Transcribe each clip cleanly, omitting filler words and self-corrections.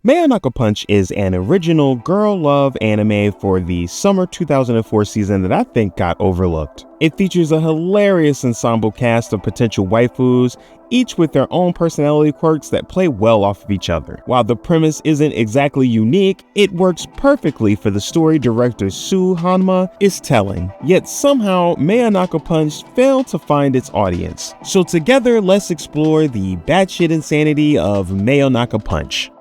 Mayonaka Punch is an original girl love anime for the summer 2004 season that I think got overlooked. It features a hilarious ensemble cast of potential waifus, each with their own personality quirks that play well off of each other. While the premise isn't exactly unique, it works perfectly for the story director Sue Hanma is telling. Yet somehow, Mayonaka Punch failed to find its audience. So together, let's explore the batshit insanity of Mayonaka Punch.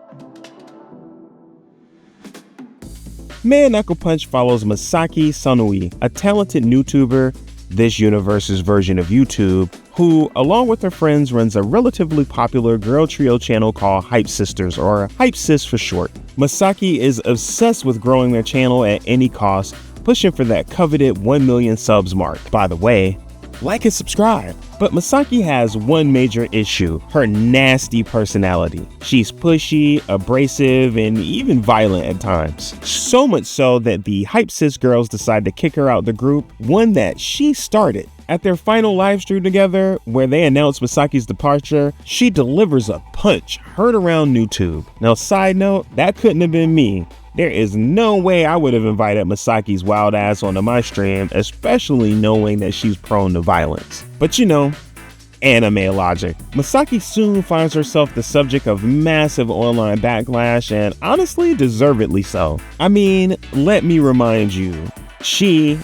Mayonaka Punch follows Masaki Sanui, a talented YouTuber, this universe's version of YouTube, who, along with her friends, runs a relatively popular girl trio channel called Hype Sisters, or Hype Sis for short. Masaki is obsessed with growing their channel at any cost, pushing for that coveted 1 million subs mark. By the way, like and subscribe. But Masaki has one major issue: her nasty personality. She's pushy, abrasive, and even violent at times. So much so that the Hype Sis girls decide to kick her out the group, one that she started. At their final live stream together, where they announce Masaki's departure, she delivers a punch heard around YouTube. Now, side note, that couldn't have been me. There is no way I would have invited Masaki's wild ass onto my stream, especially knowing that she's prone to violence. But you know, anime logic. Masaki soon finds herself the subject of massive online backlash, and honestly, deservedly so. I mean, let me remind you, she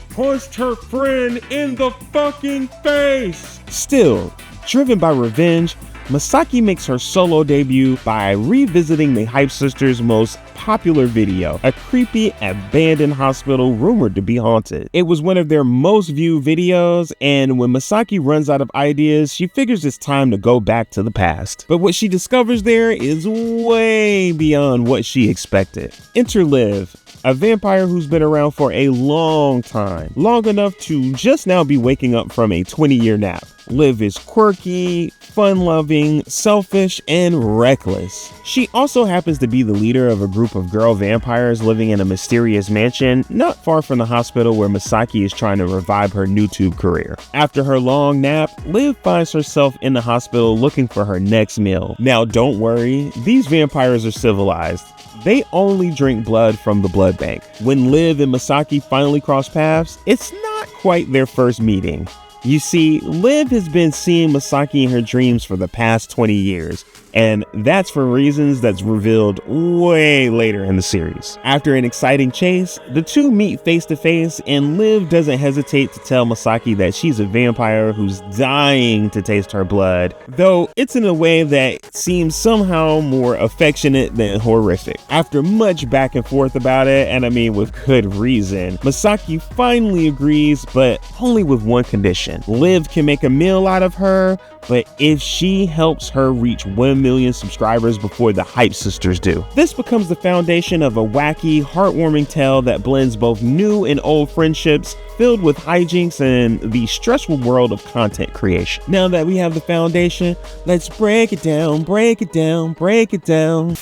punched her friend in the fucking face! Still, driven by revenge, Masaki makes her solo debut by revisiting the Hype Sisters' most popular video, a creepy abandoned hospital rumored to be haunted. It was one of their most viewed videos, and when Masaki runs out of ideas, she figures it's time to go back to the past. But what she discovers there is way beyond what she expected. Enter Liv, a vampire who's been around for a long time, long enough to just now be waking up from a 20-year nap. Liv is quirky, fun-loving, selfish, and reckless. She also happens to be the leader of a group of girl vampires living in a mysterious mansion not far from the hospital where Masaki is trying to revive her YouTube career. After her long nap, Liv finds herself in the hospital looking for her next meal. Now, don't worry, these vampires are civilized. They only drink blood from the blood bank. When Liv and Masaki finally cross paths, it's not quite their first meeting. You see, Liv has been seeing Masaki in her dreams for the past 20 years, and that's for reasons that's revealed way later in the series. After an exciting chase, the two meet face to face, and Liv doesn't hesitate to tell Masaki that she's a vampire who's dying to taste her blood, though it's in a way that seems somehow more affectionate than horrific. After much back and forth about it, and I mean with good reason, Masaki finally agrees, but only with one condition. Liv can make a meal out of her, but if she helps her reach 1 million subscribers before the Hype Sisters do. This becomes the foundation of a wacky, heartwarming tale that blends both new and old friendships, filled with hijinks and the stressful world of content creation. Now that we have the foundation, let's break it down, break it down, break it down.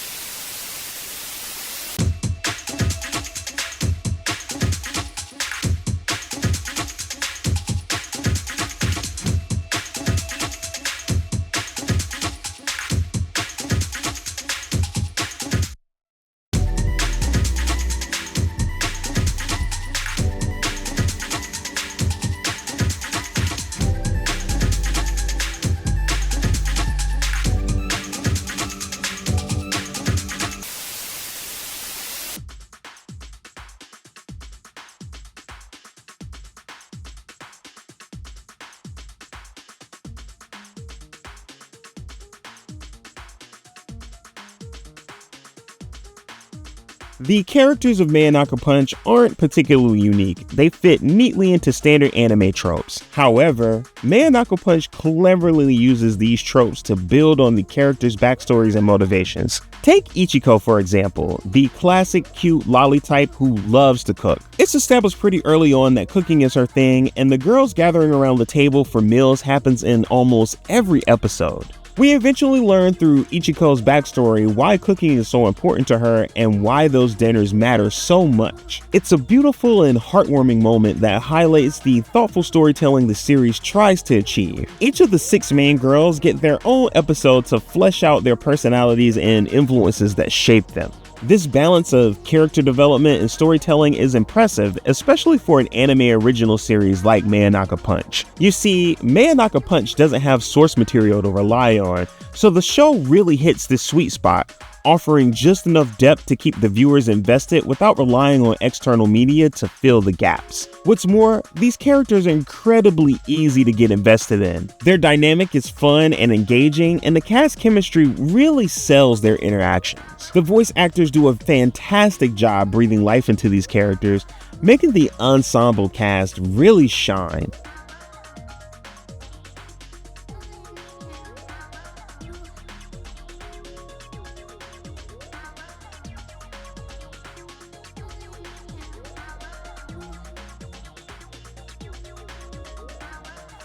The characters of Mayonaka Punch aren't particularly unique. They fit neatly into standard anime tropes. However, Mayonaka Punch cleverly uses these tropes to build on the characters' backstories and motivations. Take Ichiko, for example, the classic cute lolly type who loves to cook. It's established pretty early on that cooking is her thing, and the girls gathering around the table for meals happens in almost every episode. We eventually learn through Ichiko's backstory why cooking is so important to her and why those dinners matter so much. It's a beautiful and heartwarming moment that highlights the thoughtful storytelling the series tries to achieve. Each of the 6 main girls get their own episode to flesh out their personalities and influences that shape them. This balance of character development and storytelling is impressive, especially for an anime original series like Mayonaka Punch. You see, Mayonaka Punch doesn't have source material to rely on, so the show really hits this sweet spot, offering just enough depth to keep the viewers invested without relying on external media to fill the gaps. What's more, these characters are incredibly easy to get invested in. Their dynamic is fun and engaging, and the cast chemistry really sells their interactions. The voice actors do a fantastic job breathing life into these characters, making the ensemble cast really shine.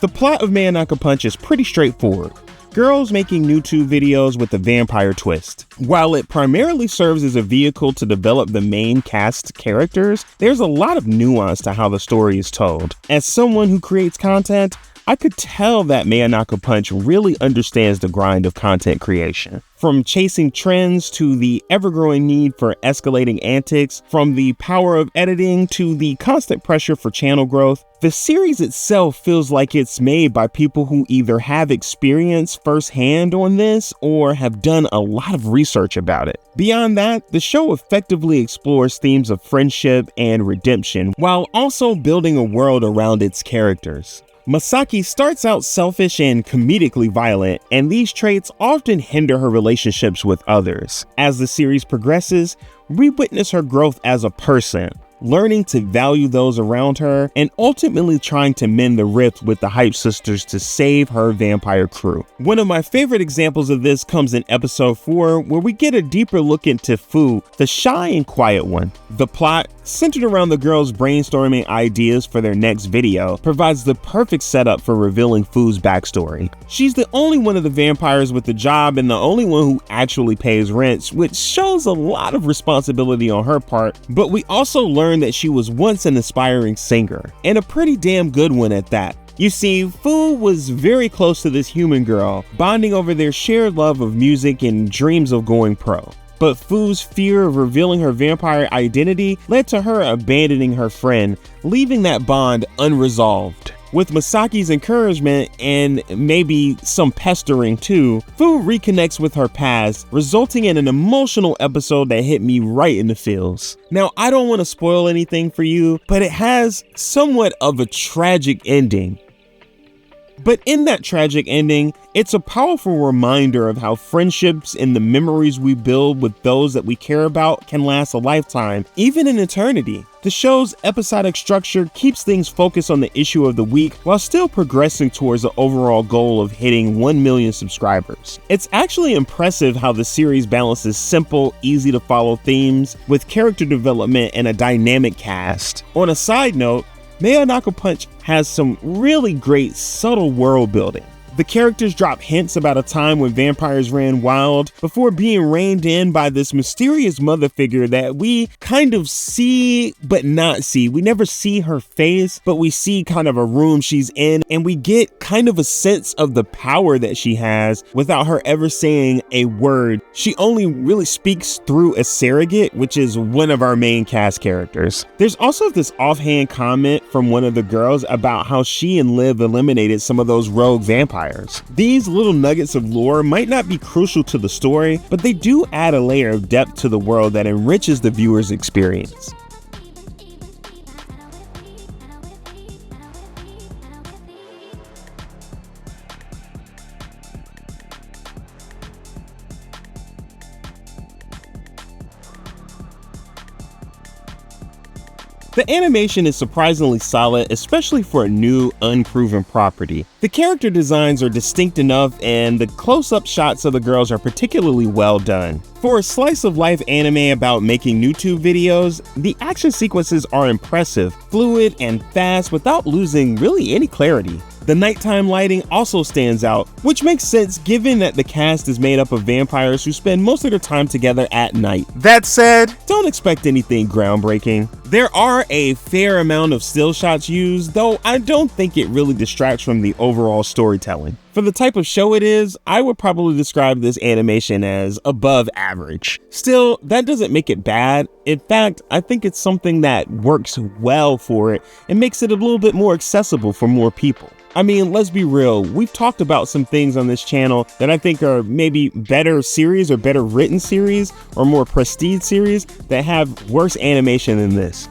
The plot of Mayonaka Punch is pretty straightforward. Girls making YouTube videos with a vampire twist. While it primarily serves as a vehicle to develop the main cast characters, there's a lot of nuance to how the story is told. As someone who creates content, I could tell that Mayonaka Punch really understands the grind of content creation. From chasing trends to the ever-growing need for escalating antics, from the power of editing to the constant pressure for channel growth, the series itself feels like it's made by people who either have experience firsthand on this or have done a lot of research about it. Beyond that, the show effectively explores themes of friendship and redemption while also building a world around its characters. Masaki starts out selfish and comedically violent, and these traits often hinder her relationships with others. As the series progresses, we witness her growth as a person, learning to value those around her, and ultimately trying to mend the rift with the Hype Sisters to save her vampire crew. One of my favorite examples of this comes in episode 4, where we get a deeper look into Fu, the shy and quiet one. The plot, centered around the girls brainstorming ideas for their next video, provides the perfect setup for revealing Fu's backstory. She's the only one of the vampires with a job and the only one who actually pays rent, which shows a lot of responsibility on her part, but we also learn that she was once an aspiring singer, and a pretty damn good one at that. You see, Fu was very close to this human girl, bonding over their shared love of music and dreams of going pro. But Fu's fear of revealing her vampire identity led to her abandoning her friend, leaving that bond unresolved. With Masaki's encouragement and maybe some pestering too, Fu reconnects with her past, resulting in an emotional episode that hit me right in the feels. Now, I don't want to spoil anything for you, but it has somewhat of a tragic ending. But in that tragic ending, it's a powerful reminder of how friendships and the memories we build with those that we care about can last a lifetime, even in eternity. The show's episodic structure keeps things focused on the issue of the week while still progressing towards the overall goal of hitting 1 million subscribers. It's actually impressive how the series balances simple, easy to follow themes with character development and a dynamic cast. On a side note, Mayonaka Punch has some really great subtle world building. The characters drop hints about a time when vampires ran wild before being reined in by this mysterious mother figure that we kind of see but not see. We never see her face, but we see kind of a room she's in, and we get kind of a sense of the power that she has without her ever saying a word. She only really speaks through a surrogate, which is one of our main cast characters. There's also this offhand comment from one of the girls about how she and Liv eliminated some of those rogue vampires. These little nuggets of lore might not be crucial to the story, but they do add a layer of depth to the world that enriches the viewer's experience. The animation is surprisingly solid, especially for a new, unproven property. The character designs are distinct enough, and the close-up shots of the girls are particularly well done. For a slice-of-life anime about making YouTube videos, the action sequences are impressive, fluid, and fast without losing really any clarity. The nighttime lighting also stands out, which makes sense given that the cast is made up of vampires who spend most of their time together at night. That said, don't expect anything groundbreaking. There are a fair amount of still shots used, though I don't think it really distracts from the overall storytelling. For the type of show it is, I would probably describe this animation as above average. Still, that doesn't make it bad. In fact, I think it's something that works well for it and makes it a little bit more accessible for more people. I mean, let's be real, we've talked about some things on this channel that I think are maybe better series or better written series or more prestige series that have worse animation than this.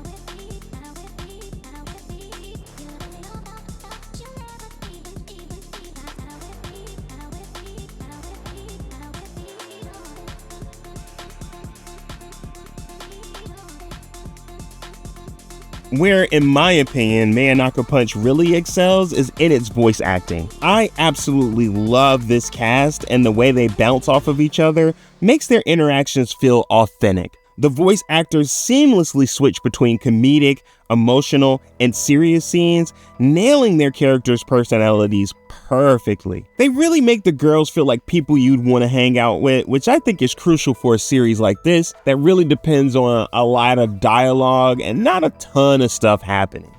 Where, in my opinion, Mayonaka Punch really excels is in its voice acting. I absolutely love this cast, and the way they bounce off of each other makes their interactions feel authentic. The voice actors seamlessly switch between comedic, emotional, and serious scenes, nailing their characters' personalities perfectly. They really make the girls feel like people you'd want to hang out with, which I think is crucial for a series like this that really depends on a lot of dialogue and not a ton of stuff happening.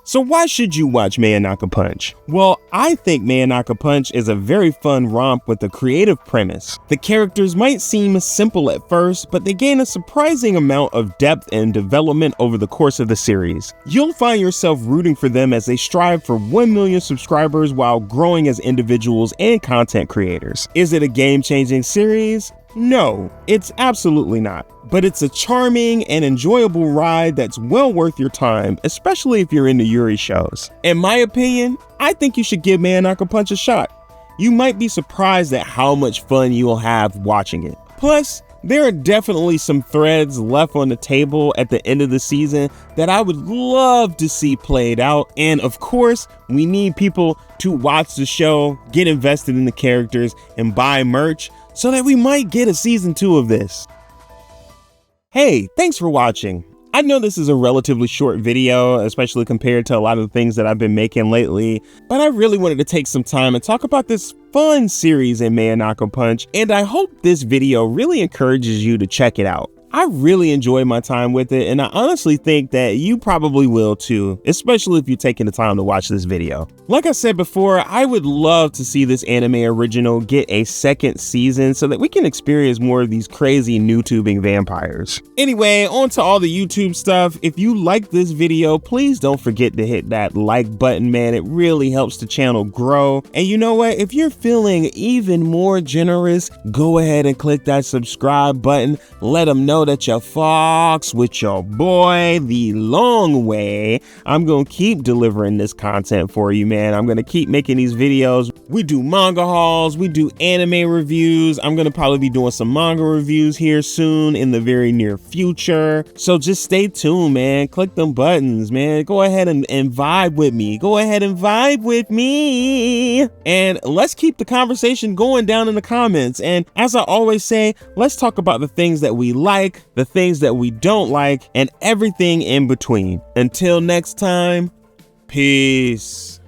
So why should you watch Mayonaka Punch? Well, I think Mayonaka Punch is a very fun romp with a creative premise. The characters might seem simple at first, but they gain a surprising amount of depth and development over the course of the series. You'll find yourself rooting for them as they strive for 1 million subscribers while growing as individuals and content creators. Is it a game-changing series? No, it's absolutely not. But it's a charming and enjoyable ride that's well worth your time, especially if you're into Yuri shows. In my opinion, I think you should give Mayonaka Punch a shot. You might be surprised at how much fun you'll have watching it. Plus, there are definitely some threads left on the table at the end of the season that I would love to see played out. And of course, we need people to watch the show, get invested in the characters, and buy merch so that we might get a season 2 of this. Hey, thanks for watching. I know this is a relatively short video, especially compared to a lot of the things that I've been making lately, but I really wanted to take some time and talk about this fun series in Mayonaka Punch, and I hope this video really encourages you to check it out. I really enjoy my time with it, and I honestly think that you probably will too, especially if you're taking the time to watch this video. Like I said before, I would love to see this anime original get a second season so that we can experience more of these crazy new-tubing vampires. Anyway, on to all the YouTube stuff. If you like this video, please don't forget to hit that like button, man. It really helps the channel grow. And you know what? If you're feeling even more generous, go ahead and click that subscribe button. Let them know that you fox with your boy the long way. I'm gonna keep delivering this content for you, man. I'm gonna keep making these videos. We do manga hauls, we do anime reviews. I'm gonna probably be doing some manga reviews here soon in the very near future. So just stay tuned, man. Click them buttons, man. Go ahead and vibe with me. Go ahead and vibe with me. And let's keep the conversation going down in the comments. And as I always say, let's talk about the things that we like, the things that we don't like, and everything in between. Until next time, peace.